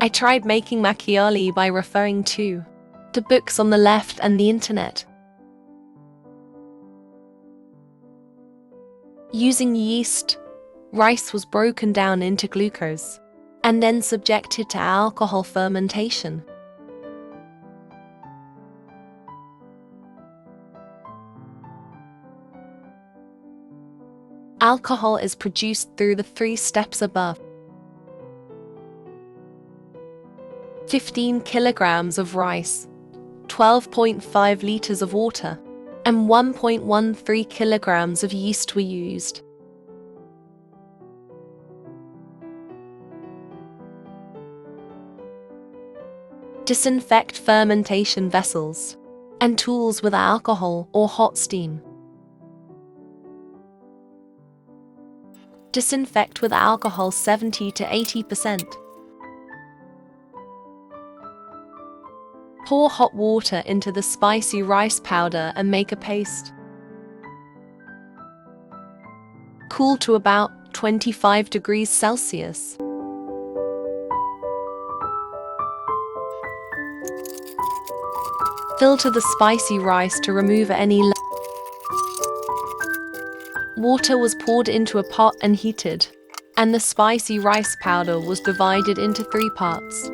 I tried making Makgeolli by referring to the books on the left and the internet. Using yeast, rice was broken down into glucose and then subjected to alcohol fermentation. Alcohol is produced through the 3 steps above. 15 kilograms of rice, 12.5 liters of water, and 1.13 kilograms of yeast were used. Disinfect fermentation vessels and tools with alcohol or hot steam. Disinfect with alcohol 70 to 80%. Pour hot water into the spicy rice powder and make a paste. Cool to about 25 degrees Celsius. Filter the spicy rice to remove any water was poured into a pot and heated, and the spicy rice powder was divided into 3 parts.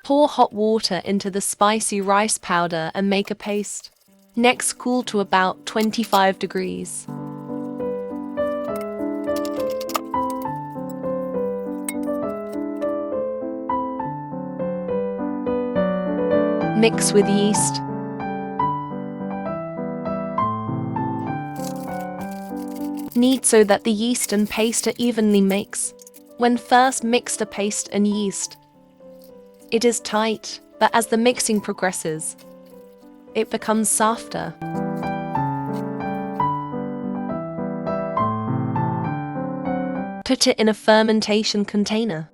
Pour hot water into the spicy rice powder and make a paste. Next, cool to about 25 degrees. Mix with yeast. Knead so that the yeast and paste are evenly mixed. When first mixed a paste and yeast, it is tight, but as the mixing progresses, it becomes softer. Put it in a fermentation container.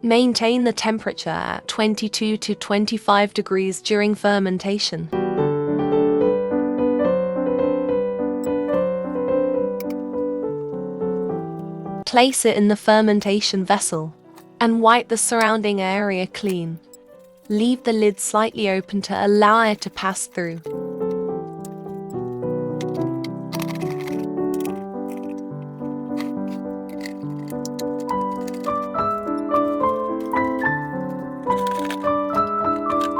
Maintain the temperature at 22 to 25 degrees during fermentation. Place it in the fermentation vessel and wipe the surrounding area clean. Leave the lid slightly open to allow air to pass through.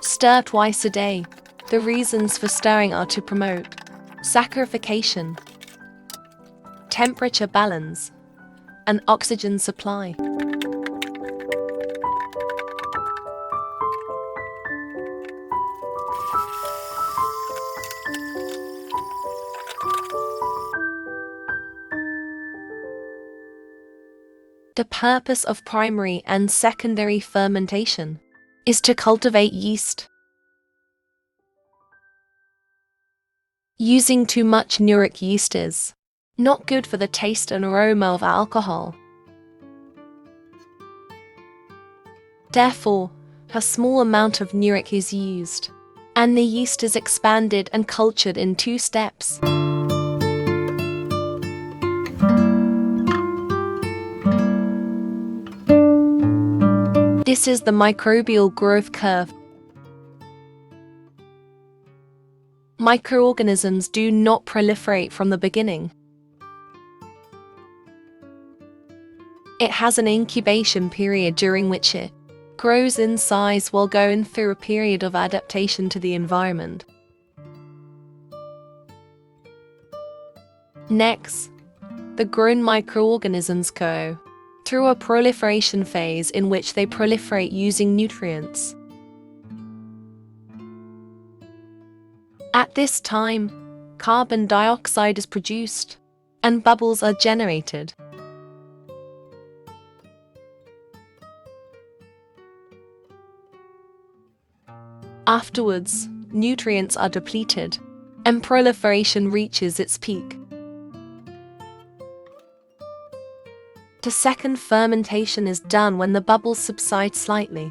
Stir twice a day. The reasons for stirring are to promote saccharification, temperature balance, and oxygen supply. The purpose of primary and secondary fermentation is to cultivate yeast. Using too much neuric yeast is not good for the taste and aroma of alcohol. Therefore, a small amount of neuric is used, and the yeast is expanded and cultured in 2 steps. This is the microbial growth curve. Microorganisms do not proliferate from the beginning. It has an incubation period during which it grows in size while going through a period of adaptation to the environment. Next, the grown microorganisms go through a proliferation phase in which they proliferate using nutrients. At this time, carbon dioxide is produced and bubbles are generated. Afterwards, nutrients are depleted and proliferation reaches its peak. The second fermentation is done when the bubbles subside slightly.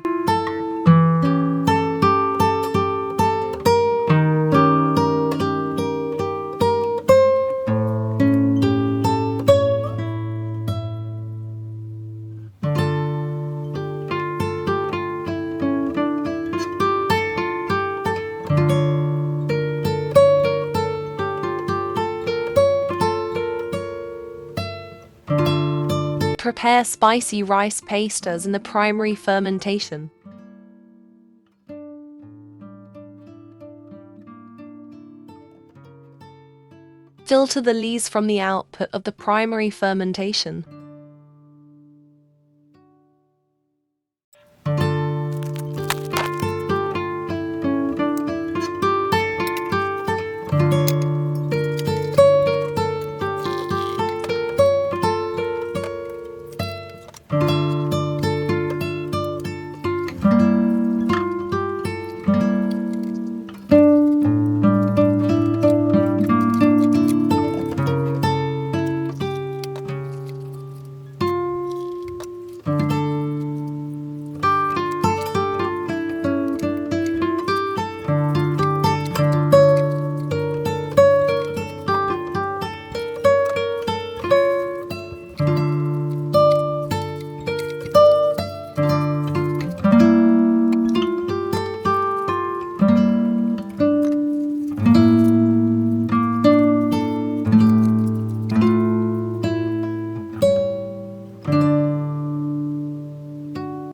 Prepare spicy rice paste as in the primary fermentation. Filter the lees from the output of the primary fermentation.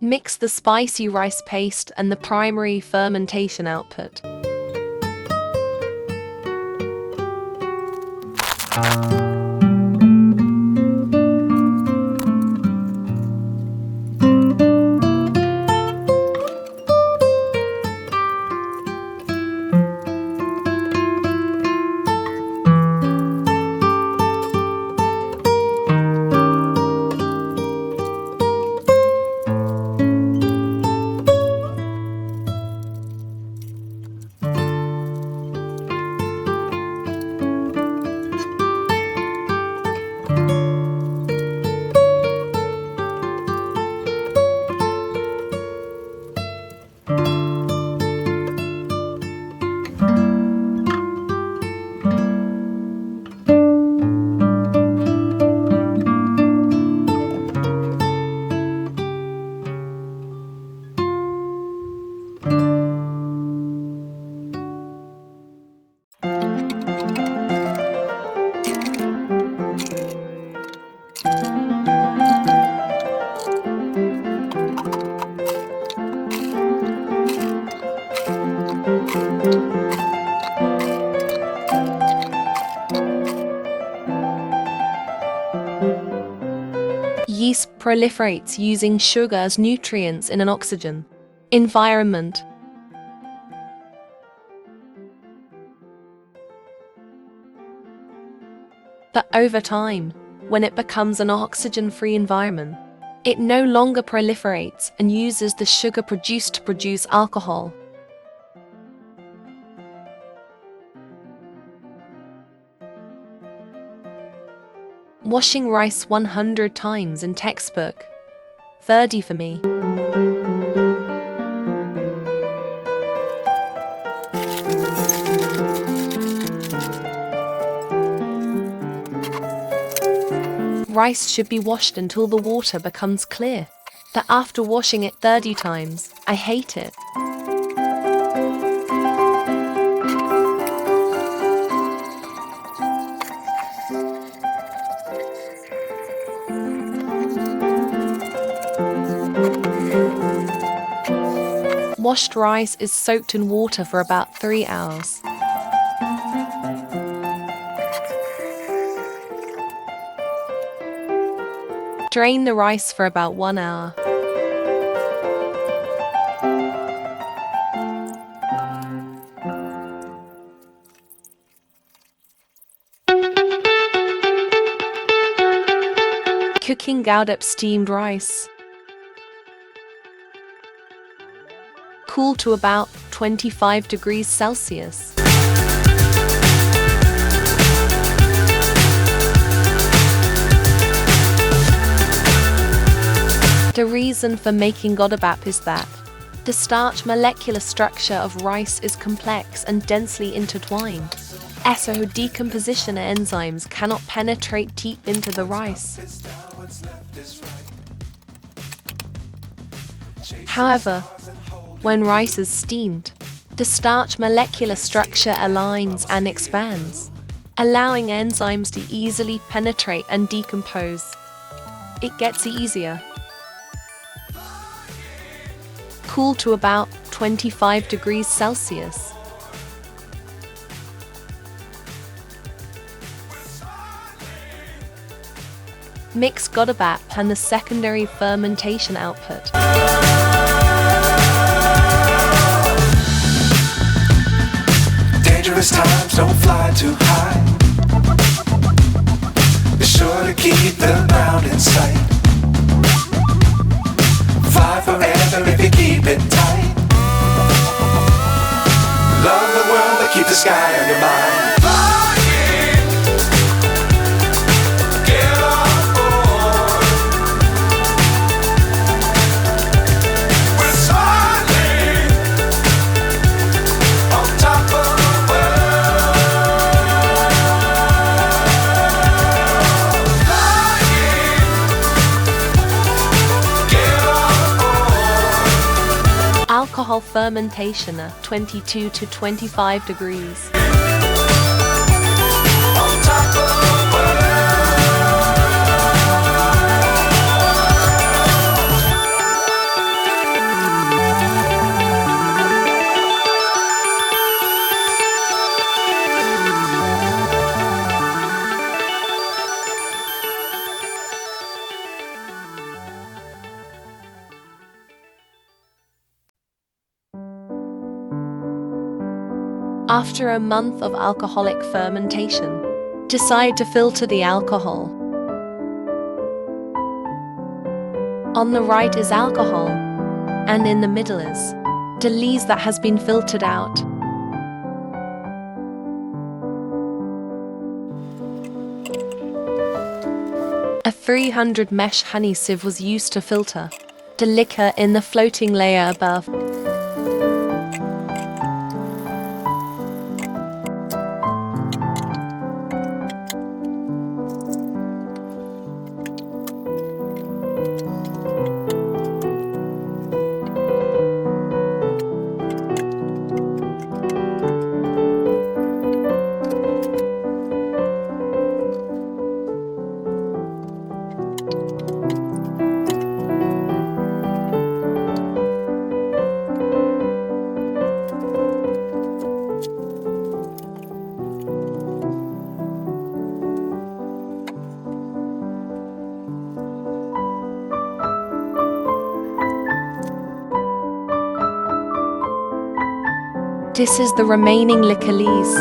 Mix the spicy rice paste and the primary fermentation output. Yeast proliferates using sugar as nutrients in an oxygen environment. But over time, when it becomes an oxygen-free environment, it no longer proliferates and uses the sugar produced to produce alcohol. Washing rice 100 times in textbook. 30 for me. Rice should be washed until the water becomes clear. But after washing it 30 times, I hate it. Washed rice is soaked in water for about 3 hours. Drain the rice for about 1 hour. Cooking Gouda steamed rice. Cool to about 25 degrees Celsius. The reason for making godabap is that the starch molecular structure of rice is complex and densely intertwined, so decomposition enzymes cannot penetrate deep into the rice. However, when rice is steamed, the starch molecular structure aligns and expands, allowing enzymes to easily penetrate and decompose. it gets easier. Cool to about 25 degrees Celsius. Mix Godabap and the secondary fermentation output. Dangerous times, don't fly too high. Be sure to keep the ground in sight. Fly forever if you keep it tight. Love the world, but keep the sky on your mind. Alcohol fermentation at 22 to 25 degrees. After a month of alcoholic fermentation, decide to filter the alcohol. On the right is alcohol, and in the middle is Delise that has been filtered out. A 300 mesh honey sieve was used to filter the liquor in the floating layer above. This is the remaining Makgeollis.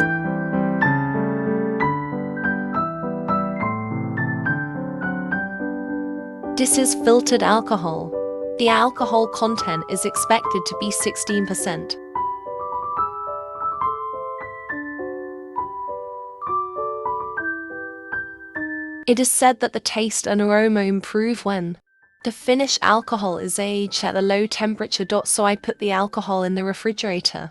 This is filtered alcohol. The alcohol content is expected to be 16%. It is said that the taste and aroma improve when the finished alcohol is aged at a low temperature. So I put the alcohol in the refrigerator.